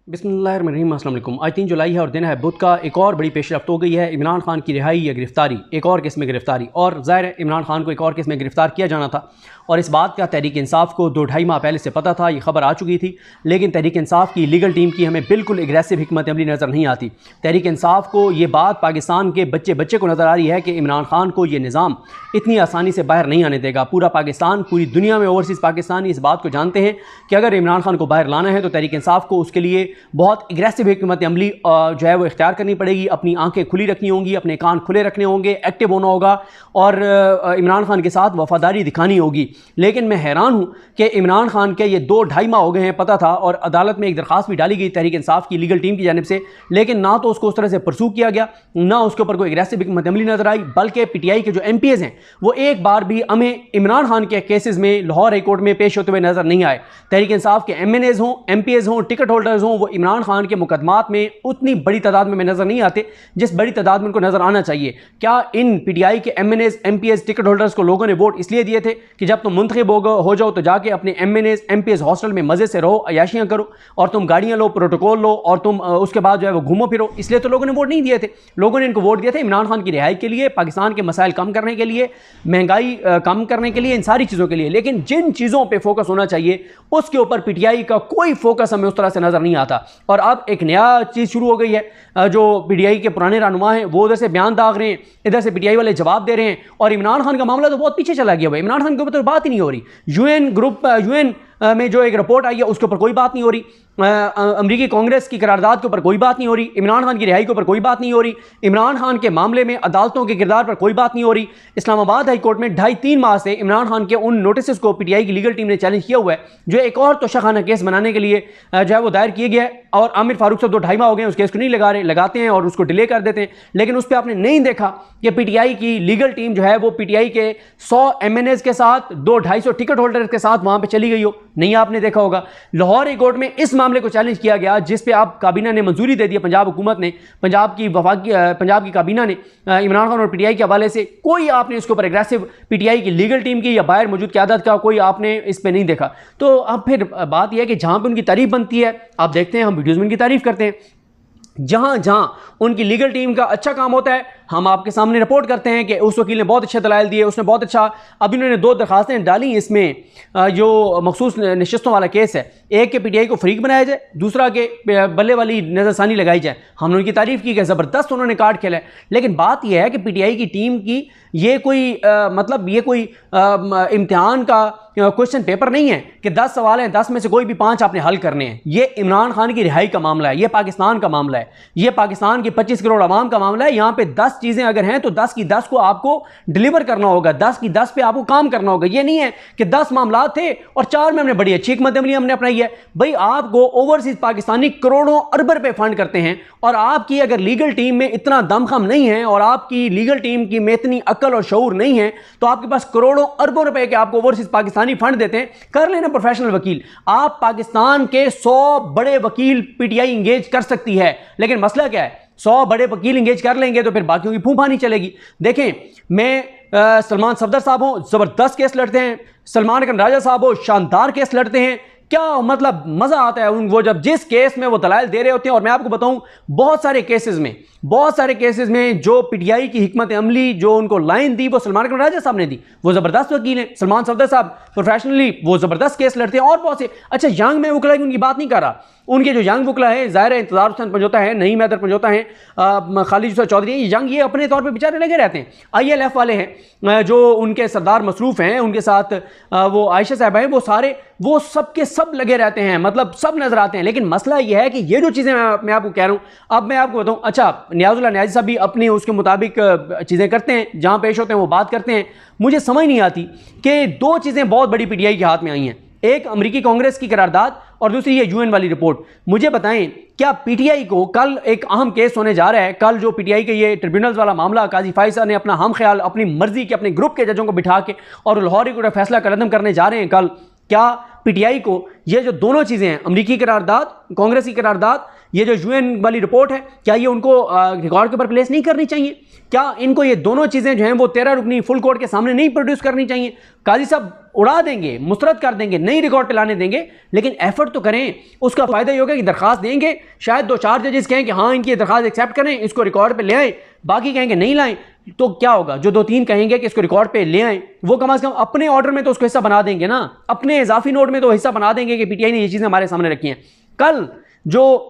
बिस्मिल्लाहिर्रहमानिर्रहीम। अस्सलाम वालेकुम। आज 3 जुलाई है और दिन है बुध का। एक और बड़ी पेशरफ्त हो गई है, इमरान खान की रिहाई या गिरफ्तारी, एक और केस में गिरफ्तारी। और ज़ाहिर है इमरान खान को एक और केस में गिरफ्तार किया जाना था और इस बात का तहरीक इंसाफ को 2-2.5 माह पहले से पता था, ये खबर आ चुकी थी। लेकिन तहरीक इंसाफ की लीगल टीम की हमें बिल्कुल एग्रेसिव हिकमत अमली नज़र नहीं आती। तहरीक इंसाफ को ये बात पाकिस्तान के बच्चे को नज़र आ रही है कि इमरान खान को ये निज़ाम इतनी आसानी से बाहर नहीं आने देगा। पूरा पाकिस्तान, पूरी दुनिया में ओवरसीज़ पाकिस्तानी इस बात को जानते हैं कि अगर इमरान खान को बाहर लाना है तो तहरीक इंसाफ को उसके लिए बहुत एग्रेसिव हिकमत अमली जो है वो इख्तियार करनी पड़ेगी। अपनी आंखें खुली रखनी होंगी, अपने कान खुले रखने होंगे, एक्टिव होना होगा और इमरान खान के साथ वफादारी दिखानी होगी। लेकिन मैं हैरान हूँ कि इमरान खान के ये 2-2.5 माह हो गए हैं, पता था, और अदालत में एक दरखास्त भी डाली गई तहरीक इंसाफ की लीगल टीम की जानिब से, लेकिन ना तो उसको उस तरह से परसू किया गया, ना उसके ऊपर कोई एग्रेसिव हिकमत अमली नजर आई। बल्कि पीटीआई के जो एमपीएस हैं वो एक बार भी हमें इमरान खान के केसेस में लाहौर हाई कोर्ट में पेश होते हुए नजर नहीं आए। तहरीक इंसाफ के एमएनएज हों, एमपीएस हों, टिकट होल्डर्स हों, वो इमरान खान के मुकदमात में उतनी बड़ी तादाद में नजर नहीं आते जिस बड़ी तादाद में उनको नजर आना चाहिए। क्या इन पीटीआई के एमएनएज, एमपीएस, टिकट होल्डर्स को लोगों ने वोट इसलिए दिए थे कि जब तुम मुंतखब हो जाओ तो जाके अपने एमएनएज, एमपीएस हॉस्टल में मजे से रहो, अयाशियां करो और तुम गाड़ियां लो, प्रोटोकॉल लो और तुम उसके बाद जो है वो घूमो फिरो? इसलिए तो लोगों ने वोट नहीं दिए थे। लोगों ने इनको वोट दिए थे इमरान खान की रिहाई के लिए, पाकिस्तान के मसाइल कम करने के लिए, महंगाई कम करने के लिए, इन सारी चीज़ों के लिए। लेकिन जिन चीज़ों पर फोकस होना चाहिए उसके ऊपर पीटीआई का कोई फोकस हमें उस तरह से नजर नहीं आता। और अब एक नया चीज़ शुरू हो गई है, जो पीटीआई के पुराने रहनुमा हैं वो उधर से बयान दाग रहे हैं, इधर से पीटीआई वाले जवाब दे रहे हैं, और इमरान खान का मामला तो बहुत पीछे चला गया भाई। इमरान खान के ऊपर तो बात ही नहीं हो रही। यूएन में जो एक रिपोर्ट आई है उसके ऊपर कोई बात नहीं हो रही। अमरीकी कांग्रेस की करारदाद के ऊपर कोई बात नहीं हो रही। इमरान खान की रिहाई के ऊपर कोई बात नहीं हो रही। इमरान खान के मामले में अदालतों के किरदार पर कोई बात नहीं हो रही। इस्लामाबाद हाई कोर्ट में 2.5-3 माह से इमरान खान के उन नोटिस को पीटीआई की लीगल टीम ने चैलेंज किया हुआ है, जो एक और तोशाखाना केस बनाने के लिए जो है वो दायर किए गया है। और आमिर फारूक साहब 2-2.5 माह हो गए उस केस को नहीं लगा रहे, लगाते हैं और उसको डिले कर देते हैं। लेकिन उस पर आपने नहीं देखा कि पीटीआई की लीगल टीम जो है वो पीटीआई के 100 एमएनएस के साथ 200-250 टिकट होल्डर्स के साथ वहां पे चली गई हो, नहीं आपने देखा होगा। लाहौर हाई कोर्ट में इस मामले को चैलेंज किया गया जिस पे आप काबीना ने मंजूरी दे दी, पंजाब हुकूमत ने, पंजाब की काबीना ने इमरान खान और पीटीआई के हवाले से कोई आपने इसके ऊपर एग्रेसिव पीटीआई की लीगल टीम की या बाहर मौजूद क़यादत का कोई आपने इस पे नहीं देखा। तो अब फिर बात यह है कि जहां पे उनकी तारीफ बनती है, आप देखते हैं हम वीडियोज़ में उनकी तारीफ करते हैं, जहां जहां उनकी लीगल टीम का अच्छा काम होता है हम आपके सामने रिपोर्ट करते हैं कि उस वकील ने बहुत अच्छे दलाइल दिए, उसने बहुत अच्छा। अभी उन्होंने 2 दरखास्तें डाली इसमें, जो मखसूस नशिस्तों वाला केस है, एक के पीटीआई को फ्रीक बनाया जाए, दूसरा के बल्ले वाली नज़रसानी लगाई जाए। हमने उनकी तारीफ की कि ज़बरदस्त उन्होंने कार्ड खेला है। लेकिन बात यह है कि पीटीआई की टीम की ये कोई ये कोई इम्तिहान का क्वेश्चन पेपर नहीं है कि 10 सवाल हैं, 10 में से कोई भी 5 आपने हल करने हैं। ये इमरान खान की रिहाई का मामला है, ये पाकिस्तान का मामला है, ये पाकिस्तान की 25 करोड़ आवाम का मामला है। यहाँ पे 10 चीजें अगर हैं तो 10 की 10 को आपको डिलीवर करना होगा, 10 की 10 पे आपको काम करना होगा। ये नहीं है कि 10 मामला थे और 4 में हमने बड़ी अच्छी हिकमत अमली हमने अपनाई है। भाई आपको ओवरसीज पाकिस्तानी करोड़ों अरब रुपए फंड करते हैं और आपकी अगर लीगल टीम में इतना दमखम नहीं है और आपकी लीगल टीम की में इतनी अक्ल और शऊर नहीं है, तो आपके पास करोड़ों अरबों रुपए के आपको ओवरसीज पाकिस्तानी फंड देते हैं। कर लेना प्रोफेशनल वकील, आप पाकिस्तान के 100 बड़े वकील पीटीआई इंगेज कर सकती है। लेकिन मसला क्या है, 100 बड़े वकील इंगेज कर लेंगे तो फिर बाकियों की फूफा नहीं चलेगी। देखें, मैं सलमान सफदर साहब हो, जबरदस्त केस लड़ते हैं, सलमान खान राजा साहब हो, शानदार केस लड़ते हैं, क्या मतलब मजा आता है वो जब जिस केस में वो दलाइल दे रहे होते हैं। और मैं आपको बताऊं, बहुत सारे केसेस में जो पीटीआई की हिकमत अमली जो उनको लाइन दी वो सलमान खान राजा साहब ने दी। वो जबरदस्त वकील हैं, सलमान सफदर साहब प्रोफेशनली वो जबरदस्त केस लड़ते हैं। और बहुत से अच्छा यंग में वकला की उनकी बात नहीं कर रहा, उनके जो यंग वकला है, ज़ाहिर है इंतजार हुसैन पंजोता है, नईम हैदर पंजोता है, खालिद यूसुफ चौधरी, यंग, ये अपने तौर पे बेचारे लगे रहते हैं। ILF वाले हैं जो उनके सरदार मसरूफ हैं, उनके साथ वो आयशा साहब हैं, वो सारे वो सब के सब लगे रहते हैं, मतलब सब नजर आते हैं। लेकिन मसला ये है कि ये जो चीज़ें मैं आपको कह रहा हूँ, अब मैं आपको बताऊँ, अच्छा नियाजुल्लाह नियाज़ी साहब भी अपनी उसके मुताबिक चीज़ें करते हैं, जहाँ पेश होते हैं वो बात करते हैं। मुझे समझ नहीं आती कि 2 चीज़ें बहुत बड़ी पीटीआई के हाथ में आई हैं, एक अमरीकी कांग्रेस की करारदाद और दूसरी ये यूएन वाली रिपोर्ट। मुझे बताएं, क्या पीटीआई को कल एक अहम केस होने जा रहा है? कल जो पीटीआई के ये ट्रिब्यूनल्स वाला मामला, काजी फाइसा ने अपना हम ख्याल अपनी मर्जी के अपने ग्रुप के जजों को बिठा के और लाहौर कोर्ट फैसला कदम करने जा रहे हैं कल, क्या पीटीआई को ये जो दोनों चीज़ें हैं, अमरीकी करारदाद, कांग्रेस की करारदाद, ये जो यूएन वाली रिपोर्ट है, क्या ये उनको रिकॉर्ड के ऊपर प्लेस नहीं करनी चाहिए? क्या इनको ये दोनों चीज़ें जो हैं वो 13 रुकनी फुल कोर्ट के सामने नहीं प्रोड्यूस करनी चाहिए? काजी साहब उड़ा देंगे, मुस्तरद कर देंगे, नहीं रिकॉर्ड पे लाने देंगे, लेकिन एफर्ट तो करें। उसका फ़ायदा ये होगा कि दरखास्त देंगे, शायद 2-4 जजेस कहें कि हाँ इनकी दरखास्त एक्सेप्ट करें, इसको रिकॉर्ड पे ले आएँ, बाकी कहेंगे नहीं लाएं, तो क्या होगा? जो 2-3 कहेंगे कि इसको रिकॉर्ड पे ले आएं, वो कम से कम अपने ऑर्डर में तो उसको हिस्सा बना देंगे ना, अपने इजाफी नोट में तो हिस्सा बना देंगे कि पीटीआई ने ये चीज़ें हमारे सामने रखी हैं। कल जो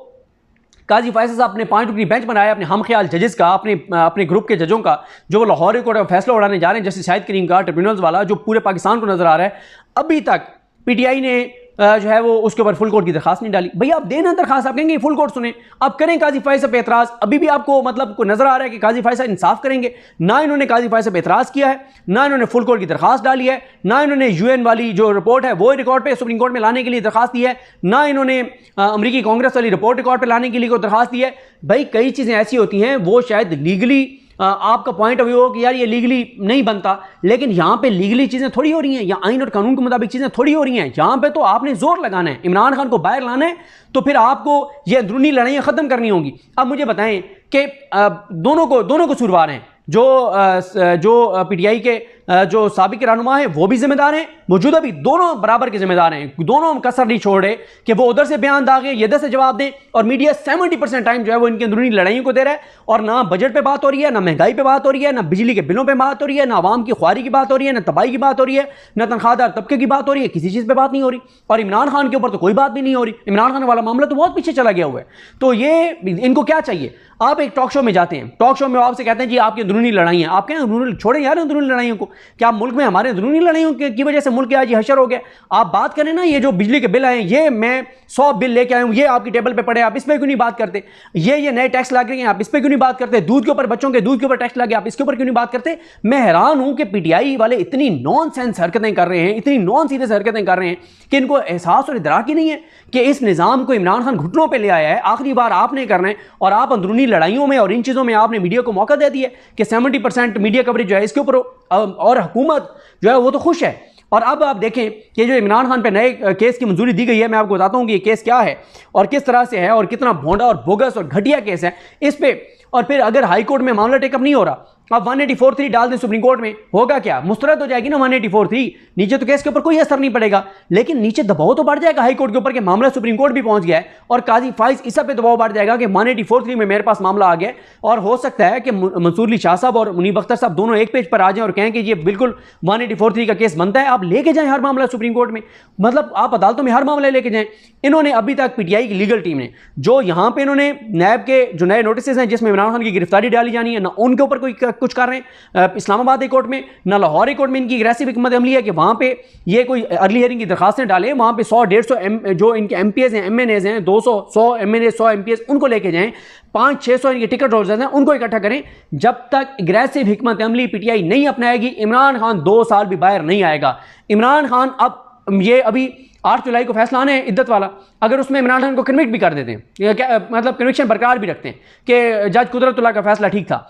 काजी फैसल साहब ने 5 रुकनी बेंच बनाया अपने हम ख्याल जजेस का, अपने ग्रुप के जजों का, जो वो लाहौर कोर्ट में फैसला उड़ाने जा रहे हैं, जैसे शाहिद करीम का ट्रिब्यूनल्स वाला, जो पूरे पाकिस्तान को नजर आ रहा है, अभी तक पीटीआई ने जो है वो उसके ऊपर फुल कोर्ट की दरखास्त नहीं डाली। भैया आप देना दरखास्त, आप कहेंगे फुल कोर्ट सुने, आप करें काजी फैसल पे एतराज़। अभी भी आपको मतलब को नजर आ रहा है कि काजी फैसल इंसाफ करेंगे? ना इन्होंने काजी फैसल पे एतराज़ किया है, ना इन्होंने फुल कोर्ट की दरखास्त डाली है, ना इन्होंने यूएन वाली जो रिपोर्ट है वो रिकॉर्ड पे सुप्रीम कोर्ट में लाने के लिए दरखास्त दी है, ना इन्होंने अमरीकी कांग्रेस वाली रिपोर्ट रिकॉर्ड पे लाने के लिए कोई दरखास्त दी है। भाई कई चीज़ें ऐसी होती हैं वो शायद लीगली आपका पॉइंट ऑफ व्यू हो कि यार ये लीगली नहीं बनता, लेकिन यहाँ पे लीगली चीज़ें थोड़ी हो रही हैं, या आइन और कानून के मुताबिक चीज़ें थोड़ी हो रही हैं। यहाँ पे तो आपने जोर लगाना है, इमरान खान को बाहर लाना है, तो फिर आपको ये अंदरूनी लड़ाइयाँ ख़त्म करनी होंगी। अब मुझे बताएं कि दोनों कसूरवार हैं, जो पीटीआई के जो साबिक रहनुमा हैं वो भी जिम्मेदार हैं, मौजूदा भी, दोनों बराबर के जिम्मेदार हैं, दोनों कसर नहीं छोड़ रहे कि वो उधर से बयान दागे, ये इधर से जवाब दें, और मीडिया 70% टाइम जो है वो इनकी अंदरूनी लड़ाइयों को दे रहा है। और ना बजट पे बात हो रही है, ना महंगाई पे बात हो रही है, ना बिजली के बिलों पे बात हो रही है, ना आवाम की ख्वारी की बात हो रही है, ना तबाही की बात हो रही है, ना तनख्वाहदार तबके की बात हो रही है, किसी चीज़ पर बात नहीं हो रही। और इमरान खान के ऊपर तो कोई बात भी नहीं हो रही, इमरान खान वाला मामला तो बहुत पीछे चला गया हुआ है। तो ये इनको क्या चाहिए? आप एक टॉक शो में जाते हैं, टॉक शो में आपसे कहते हैं जी आपकी अंदरूनी लड़ाइयाँ, आप कहें अंदरूनी छोड़ें यार अंदरूनी लड़ाइयों को, क्या मुल्क में हमारे अंदरूनी लड़ाइयों की वजह से मुल्क आज हशर हो गया? आप बात करें ना, ये जो बिजली के बिल आए, ये मैं 100 बिल लेके आया हूँ, ये आपकी टेबल पे पड़े, आप इस पर क्यों नहीं बात करते? ये नए टैक्स लग रहे हैं, आप इस पर क्यों नहीं बात करते? दूध के ऊपर, बच्चों के दूध के ऊपर टैक्स लगे, आप इसके ऊपर क्यों नहीं बात करते? मैं हैरान हूं कि पीटीआई वाले इतनी नॉन सेंस हरकतें कर रहे हैं, इतनी नॉन सीरियस हरकतें कर रहे हैं कि इनको एहसास और इदराक ही नहीं है कि इस निज़ाम को इमरान खान घुटनों पर ले आया है, आखिरी बार आपने करना है, और आप अंदरूनी लड़ाइयों में और इन चीज़ों में आपने मीडिया को मौका दे दिया कि 70% मीडिया कवरेज जो है इसके ऊपर, और हुकूमत जो है वो तो खुश है। और अब आप देखें कि जो इमरान खान पे नए केस की मंजूरी दी गई है, मैं आपको बताता हूं कि ये केस क्या है और किस तरह से है और कितना भोंडा और बोगस और घटिया केस है इस पे। और फिर अगर हाई कोर्ट में मामला टेकअप नहीं हो रहा, आप 184(3) डाल दें सुप्रीम कोर्ट में, होगा क्या? मुस्तरद हो जाएगी ना 184(3), नीचे तो केस के ऊपर कोई असर नहीं पड़ेगा, लेकिन नीचे दबाव तो बढ़ जाएगा हाई कोर्ट के ऊपर कि मामला सुप्रीम कोर्ट भी पहुंच गया है, और काजी फाइज इस पे दबाव बढ़ जाएगा कि 184(3) में मेरे पास मामला आ गया। और हो सकता है कि मंसूर अली शाह साहब और मुनीब अख्तर साहब दोनों एक पेज पर आ जाएं और कहें कि ये बिल्कुल 184(3) का केस बनता है, आप लेके जाएं हर मामला सुप्रीम कोर्ट में, मतलब आप अदालतों में हर मामला लेके जाएं। इन्होंने अभी तक पीटीआई की लीगल टीम ने जो यहाँ पे इन्होंने नैब के जो नए नोटिस हैं जिसमें इमरान खान की गिरफ्तारी डाली जानी है, ना उनके ऊपर कोई कुछ कर रहे हैं इस्लामाबाद कोर्ट में, ना लाहौर कोर्ट में इनकी एग्रेसिव हिकमत अमली है कि वहाँ पे ये कोई अर्ली हियरिंग की दरखास्तें डालें, वहाँ पे 100-150 जो इनके MPs हैं, MNAs हैं, 200-100 MNAs 100 MPs उनको लेके जाएं, 500-600 इनके टिकट होल्डर्स हैं उनको इकट्ठा करें। जब तक एग्रेसिव हिकमत अमली पीटीआई नहीं अपनाएगी, इमरान खान 2 साल भी बाहर नहीं आएगा। इमरान खान अब ये अभी 8 जुलाई को फैसला आने है इद्दत वाला, अगर उसमें इमरान खान को कन्विक्ट भी कर देते हैं, क्या मतलब कन्विक्शन बरकरार भी रखते हैं कि जज कुदरतुल्लाह का फैसला ठीक था,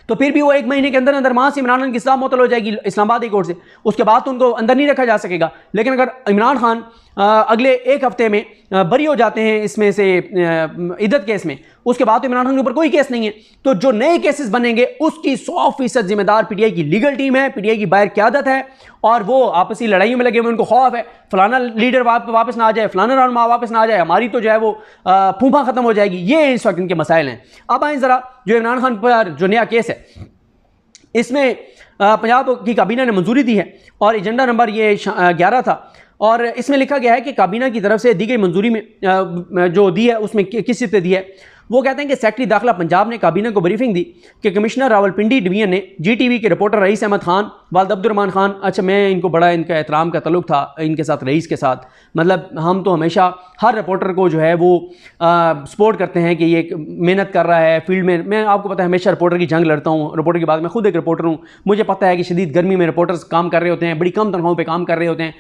तो फिर भी वो 1 महीने के अंदर अंदर वहाँ से इमरान खान की सज़ा मुअत्तल हो जाएगी इस्लामाबाद कोर्ट से, उसके बाद तो उनको अंदर नहीं रखा जा सकेगा। लेकिन अगर इमरान खान अगले 1 हफ्ते में बरी हो जाते हैं इसमें से इद्दत केस में, उसके बाद तो इमरान खान के ऊपर कोई केस नहीं है, तो जो नए केसेस बनेंगे उसकी 100% जिम्मेदार पीटीआई की लीगल टीम है, पीटीआई की बाहर क़यादत है, और वो आपसी लड़ाइयों में लगे हुए, उनको खौफ है फलाना लीडर वापस ना आ जाए, फलाना रहनुमा वापस ना आ जाए, हमारी तो जो है वो फूफा खत्म हो जाएगी। ये इस वक्त इनके मसाइल हैं। अब आए ज़रा जो इमरान खान पर जो नया केस है, इसमें पंजाब की काबीना ने मंजूरी दी है और एजेंडा नंबर ये 11 था, और इसमें लिखा गया है कि काबीना की तरफ से दी गई मंजूरी में जो दी है उसमें किस चीज़ पे दी है। वो कहते हैं कि सेक्रेटरी दाखिला पंजाब ने काबीना को ब्रीफिंग दी कि कमिश्नर रावलपिंडी डिवीजन ने GTV के रिपोर्टर रईस अहमद खान, वालिद अब्दुर्रहमान खान, अच्छा मैं इनको बड़ा इनका एहतराम का तल्लुक़ था इनके साथ, रईस के साथ, मतलब हम तो हमेशा हर रिपोर्टर को जो है वो सपोर्ट करते हैं कि ये मेहनत कर रहा है फील्ड में। मैं आपको पता है हमेशा रिपोर्टर की जंग लड़ता हूँ, रिपोर्टर की बात, मैं खुद एक रिपोर्टर हूँ, मुझे पता है कि शदीद गर्मी में रिपोर्टर्स काम कर रहे होते हैं, बड़ी कम तनख्वाहों पर काम कर रहे होते हैं,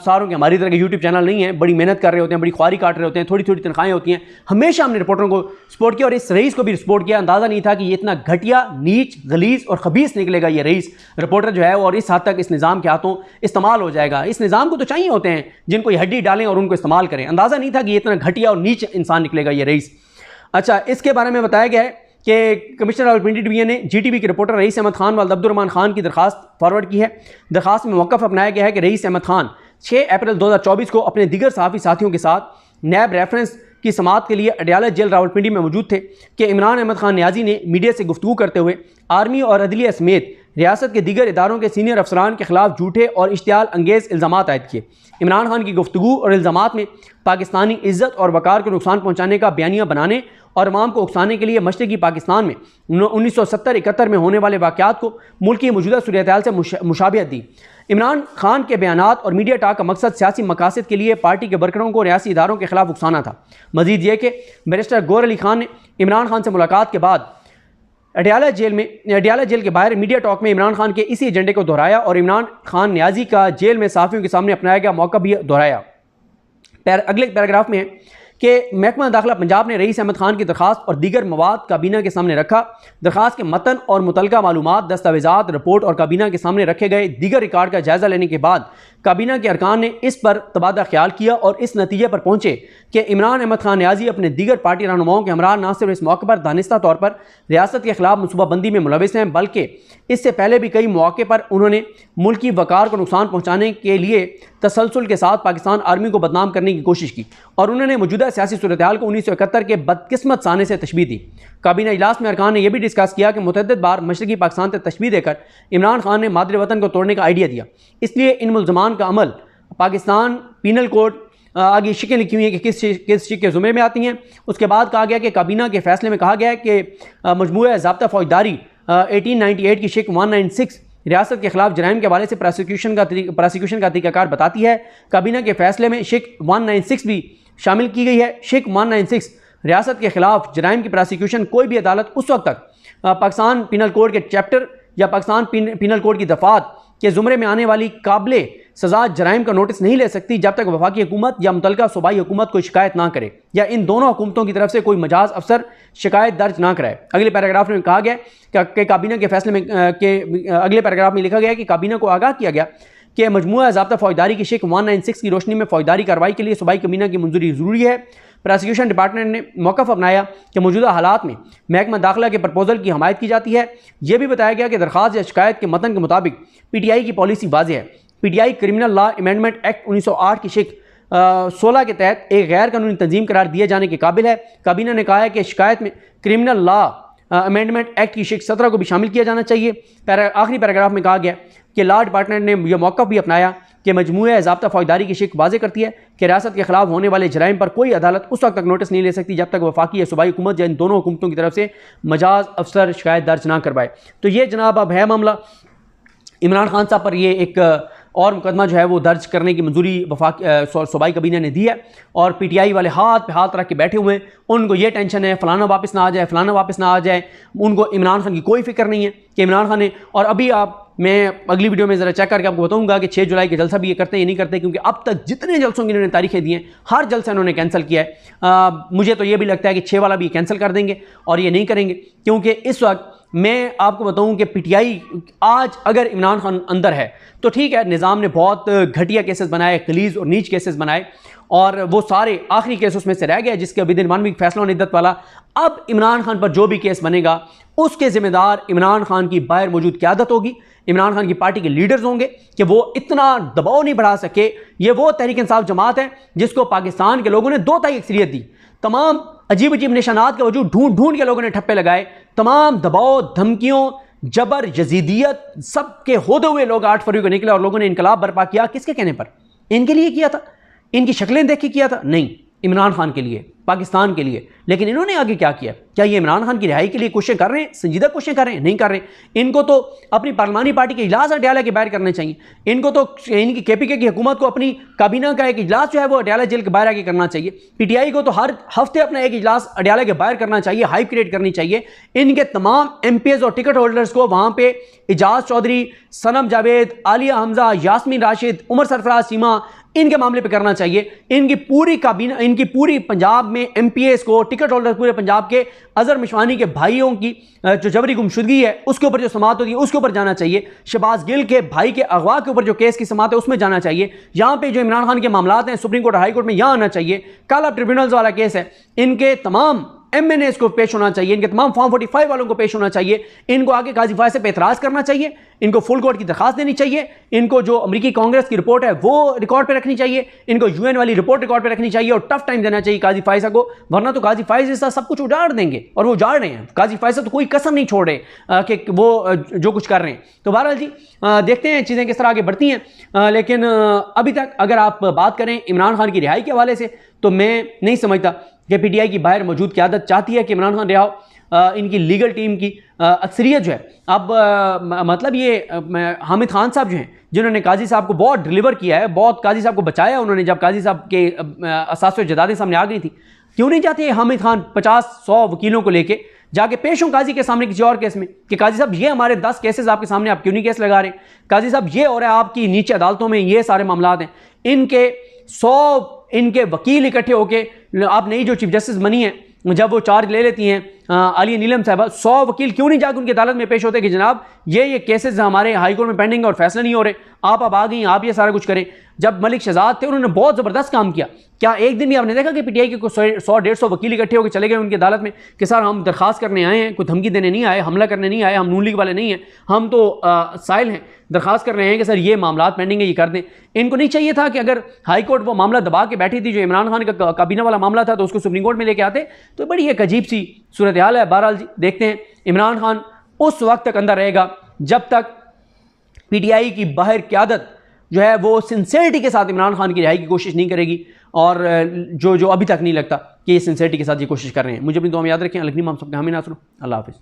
सारों के हमारी तरह के यूट्यूब चैनल नहीं है, बड़ी मेहनत कर रहे होते हैं, बड़ी ख्वारी काट रहे होते हैं, थोड़ी थोड़ी तनख्वाहें होती हैं। हमेशा हमने रिपोर्टरों को सपोर्ट किया और इस रईस को भी सपोर्ट किया। अंदाज़ा नहीं था कि ये इतना घटिया, नीच, गलीज और खबीस निकलेगा ये रईस रिपोर्टर जो है, और इस हद तक इस निज़ाम के हाथों इस्तेमाल हो जाएगा। इस निज़ाम को तो चाहिए होते हैं जिनको ये हड्डी डालें और उनको इस्तेमाल करें। अंदाज़ा नहीं था कि ये इतना घटिया और नीच इंसान निकलेगा ये रईस। अच्छा, इसके बारे में बताया गया है कि कमिश्नर रावलपिंडी डिवीजन ने जीटीवी के रिपोर्टर रईस अहमद खान व अब्दुर्रहमान खान की दरखास्त फॉरवर्ड की है। दरखास्त में मौक़िफ़ अपनाया गया है कि रईस अहमद खान 6 अप्रैल 2024 को अपने दीगर सहाफ़ी साथियों के साथ नैब रेफरेंस की समाअत के लिए अडयाला जेल रावलपिंडी में मौजूद थे कि इमरान अहमद खान न्याजी ने मीडिया से गुफ्तगू करते हुए आर्मी और अदलिया समेत रियासत के दीगर इदारों के सीनियर अफसरान के खिलाफ झूठे और इश्तियाल अंगेज़ इल्ज़ामात आयद किए। इमरान खान की गुफ्तगू और इल्ज़ामात में पाकिस्तानी इज़्ज़त और वक़ार को नुकसान पहुँचाने का बयानिया बनाने और अवाम को उकसाने के लिए मशरक़ी पाकिस्तान में 1970-71 में होने वाले वाक़यात को मुल्क की मौजूदा सूरत-ए-हाल से मुशाबिहत दी। इमरान खान के बयानात और मीडिया टाक का मकसद सियासी मकासद के लिए पार्टी के वर्करों को रियासी इदारों के खिलाफ उकसाना था। मजीद ये कि बैरिस्टर गौहर अली खान ने इमरान खान से मुलाकात के बाद अडयाला जेल के बाहर मीडिया टॉक में इमरान खान के इसी एजेंडे को दोहराया और इमरान खान न्याजी का जेल में सहाफ़ियों के सामने अपनाया गया मौका भी दोहराया। अगले पैराग्राफ में है कि महकमा दाखिला पंजाब ने रईस अहमद खान की दरखास्त और दीगर मवाद काबीना के सामने रखा। दरखास्त के मतन और मुतलका मालूमात, दस्तावेज़ात, रिपोर्ट और काबीना के सामने रखे गए दीगर रिकॉर्ड का जायज़ा लेने के बाद काबीना के अरकान ने इस पर तबादला ख्याल किया और इस नतीजे पर पहुँचे कि इमरान अहमद खान न्याजी अपने दीगर पार्टी रहनुमाओं के हमरा न सिर्फ इस मौके पर दानिस्ता तौर पर रियासत के खिलाफ मनसूबाबंदी में मुलविस हैं, बल्कि इससे पहले भी कई मौके पर उन्होंने मुल्की वक़ार को नुकसान पहुँचाने के लिए तसलसल के साथ पाकिस्तान आर्मी को बदनाम करने की कोशिश की और उन्होंने मौजूदा सियासी सूरत हाल को 1971 के बदकिस्मत साने से तशबीह दी। काबीना इजलास में अरकान ने यह भी डिस्कस किया कि मुतअद्दिद बार मशरक़ी पाकिस्तान से तशबीह देकर इमरान खान ने मादर वतन को तोड़ने का आइडिया दिया, इसलिए इन मुल्ज़मान का अमल पाकिस्तान पीनल कोड आगे शिकें लिखी हुई हैं कि किस शिक के ज़ुमरे में आती हैं। उसके बाद कहा गया कि काबीना के फैसले में कहा गया है कि मजमूआ ज़ाब्ता फ़ौजदारी 1898 की शिक 196 रियासत के खिलाफ जराइम के हवाले से प्रोसिक्यूशन का तरीक़ाकार बताती है। काबीना के फैसले में शिक 196 भी शामिल की गई है। शिक 196 रियासत के खिलाफ जराइम की प्रोसिक्यूशन कोई भी अदालत उस वक्त तक पाकिस्तान पीनल कोड के चैप्टर या पाकिस्तान पीनल कोड की दफ़ात के ज़ुमरे में आने वाली काबिले सज़ा जराइम का नोटिस नहीं ले सकती जब तक वफाकी हुकूमत या मुतलका सूबाई हुकूमत कोई शिकायत ना करे या इन दोनों हुकूमतों की तरफ से कोई मजाज अफसर शिकायत दर्ज ना कराए। अगले पैराग्राफ में कहा गया कि काबीना के फैसले में अगले पैराग्राफ में लिखा गया कि काबीना को आगाह किया गया कि मजमूआ ज़ाब्ता फ़ौजदारी की शिक 196 की रोशनी में फ़ौजदारी कार्रवाई के लिए सूबाई काबीना की मंजूरी ज़रूरी है। प्रोसिक्यूशन डिपार्टमेंट ने मौक़िफ़ अपनाया कि मौजूदा हालात में महकमा दाखिला के प्रपोजल की हमायत की जाती है। यह भी बताया गया कि दरख्वास्त या शिकायत के मतन के मुताबिक पीटीआई की पॉलिसी वाज़ेह है। PTI criminal law amendment act 1908 की शिक 16 के तहत एक गैर कानूनी तंजीम करार दिए जाने के काबिल है। काबीना ने कहा है कि शिकायत में क्रिमिनल लॉ अमेंडमेंट एक्ट की शिक 17 को भी शामिल किया जाना चाहिए। आखिरी पैराग्राफ में कहा गया कि लॉ डिपार्टमेंट ने यह मौक़िफ़ भी अपनाया कि मजमूआ ज़ाब्ता फ़ौजदारी की शिक वाज़ेह करती है कि रियासत के खिलाफ होने वाले जराइम पर कोई अदालत उस वक्त तक नोटिस नहीं ले सकती जब तक वफाकी या सूबाई हुकूमत या इन दोनों हुकूमतों की तरफ से मजाज अफसर शिकायत दर्ज ना करवाए। तो ये जनाब अब है मामला। इमरान खान साहब पर ये एक और मुकदमा जो है वो दर्ज करने की मंजूरी सूबाई काबीना ने दी है और पीटीआई वाले हाथ पे हाथ रख के बैठे हुए हैं। उनको ये टेंशन है फ़लाना वापस ना आ जाए, फ़लाना वापस ना आ जाए। उनको इमरान खान की कोई फिक्र नहीं है कि इमरान खान ने, और अभी मैं अगली वीडियो में ज़रा चेक करके आपको बताऊंगा कि 6 जुलाई के जलसा भी ये करते हैं या नहीं करते, क्योंकि अब तक जितने जलसों की इन्होंने तारीखें दी हैं हर जलसा इन्होंने कैंसिल किया है। मुझे तो ये भी लगता है कि 6 वाला भी कैंसिल कर देंगे और ये नहीं करेंगे, क्योंकि इस वक्त मैं आपको बताऊं कि पीटीआई आज अगर इमरान खान अंदर है तो ठीक है, निज़ाम ने बहुत घटिया केसेस बनाए, गलीज़ और नीच केसेस बनाए और वो सारे आखिरी केस उसमें से रह गए जिसके विदिन 1 वीक फैसला होने इद्दत वाला। अब इमरान खान पर जो भी केस बनेगा उसके ज़िम्मेदार इमरान खान की बाहर मौजूद क़यादत होगी, इमरान खान की पार्टी के लीडर्स होंगे कि वो इतना दबाव नहीं बढ़ा सके। ये वो तहरीक इंसाफ जमात है जिसको पाकिस्तान के लोगों ने 2/3 अक्सरियत दी। तमाम अजीब अजीब निशानात के वजूद ढूंढ ढूंढ के लोगों ने ठप्पे लगाए। तमाम दबाव, धमकियों, जबर, यजीदियत सब के होते हुए लोग 8 फरवरी को निकले और लोगों ने इनकलाब बर्पा किया। किसके कहने पर? इनके लिए किया था, इनकी शक्लें देख के किया था? नहीं, इमरान खान के लिए, पाकिस्तान के लिए। लेकिन इन्होंने आगे क्या किया? क्या ये इमरान खान की रिहाई के लिए कोशिश कर रहे हैं? संजीदा कोशिश कर रहे हैं? नहीं कर रहे। इनको तो अपनी पार्लिमानी पार्टी के इजलास अडयाला के बाहर करने चाहिए। इनको तो इनकी केपीके की हुकूमत को अपनी काबीना का एक इजलास जो है वो अडयाला जेल के बाहर आके करना चाहिए। पीटीआई को तो हर हफ्ते अपना एक इजलास अडयाला के बाहर करना चाहिए, हाइप क्रिएट करनी चाहिए। इनके तमाम एमपीएस और टिकट होल्डर्स को वहां पे इजाज चौधरी, सनम जावेद, आलिया हमजा, यास्मीन राशिद, उमर सरफराज चीमा, इनके मामले पे करना चाहिए। इनकी पूरी काबीना, इनकी पूरी पंजाब में MPAs को, टिकट होल्डर पूरे पंजाब के, अजहर मिशवानी के भाइयों की जो जबरी गुमशुदगी है उसके ऊपर जो समाअत होती है उसके ऊपर जाना चाहिए। शहबाज गिल के भाई के अगवा के ऊपर जो केस की समाअत है उसमें जाना चाहिए। यहाँ पे जो इमरान खान के मामलात हैं सुप्रीम कोर्ट, हाई कोर्ट में यहाँ आना चाहिए। काला ट्रिब्यूनल्स वाला केस है, इनके तमाम MNAs को पेश होना चाहिए, इनके तमाम फॉर्म 45 वालों को पेश होना चाहिए। इनको आगे काजी फैसले पे एतराज़ करना चाहिए, इनको फुल कोर्ट की दरखास्त देनी चाहिए, इनको जो अमेरिकी कांग्रेस की रिपोर्ट है वो रिकॉर्ड पे रखनी चाहिए, इनको UN वाली रिपोर्ट रिकॉर्ड पे रखनी चाहिए और टफ टाइम देना चाहिए काजी फायसा को, वरना तो काजी फायसा इसका सब कुछ उजाड़ देंगे और वो उजाड़ रहे हैं। काजी फायसा तो कोई कसम नहीं छोड़ रहे कि वो जो कुछ कर रहे हैं। तो बहरहाल जी देखते हैं चीज़ें किस तरह आगे बढ़ती हैं। लेकिन अभी तक अगर आप बात करें इमरान खान की रिहाई के हवाले से तो मैं नहीं समझता कि PTI की बाहर मौजूद क़यादत चाहती है कि इमरान खान रिहा हो। इनकी लीगल टीम की अक्सरियत जो है, अब मतलब ये हामिद खान साहब जो हैं जिन्होंने काजी साहब को बहुत डिलीवर किया है, बहुत काजी साहब को बचाया उन्होंने, जब काजी साहब के असास जदादें सामने आ गई थी, क्यों नहीं चाहते हामिद खान 50-100 वकीलों को लेके जाके पेश हों काजी के सामने किसी और केस में कि काजी साहब ये हमारे 10 केसेस आपके सामने, आप क्यों नहीं केस लगा रहे? काजी साहब ये हो रहा है आपकी नीचे अदालतों में, ये सारे मामलात हैं। इनके 100 इनके वकील इकट्ठे होके, आप नई जो चीफ जस्टिस बनी है जब वो चार्ज ले लेती हैं आलिया नीलम साहबा, 100 वकील क्यों नहीं जाकर उनकी अदालत में पेश होते कि जनाब ये केसेस हमारे हाई कोर्ट में पेंडिंग और फैसला नहीं हो रहे, आप अब आ गई, आप ये सारा कुछ करें। जब मलिक शहजाद थे उन्होंने बहुत ज़बरदस्त काम किया। क्या एक दिन भी आपने देखा कि PTI के कोई 100-150 वकील इकट्ठे होकर चले गए उनकी अदालत में कि सर हम दरखास्त करने आए हैं, कोई धमकी देने नहीं आए, हमला करने नहीं आए, हम नून लीग वाले नहीं हैं, हम तो साइल हैं, दरखास्त कर रहे हैं कि सर ये मामला पेंडिंग है, ये कर दें। इनको नहीं चाहिए था कि अगर हाई कोर्ट वो मामला दबा के बैठी थी जो इमरान खान का काबीना वाला मामला था तो उसको सुप्रीम कोर्ट में लेके आते। तो बड़ी एक अजीब सी सूरत हाल है। बहरहाल जी देखते हैं, इमरान खान उस वक्त तक अंदर रहेगा जब तक PTI की बाहर क़यादत जो है वो सिंसेरिटी के साथ इमरान खान की रिहाई की कोशिश नहीं करेगी, और जो अभी तक नहीं लगता कि ये सिंसेरिटी के साथ ये कोशिश कर रहे हैं। मुझे अपनी दुआ में याद रखें। अलग नहीं, हम सबके हामी नासरो। अल्लाह हाफ़िज़।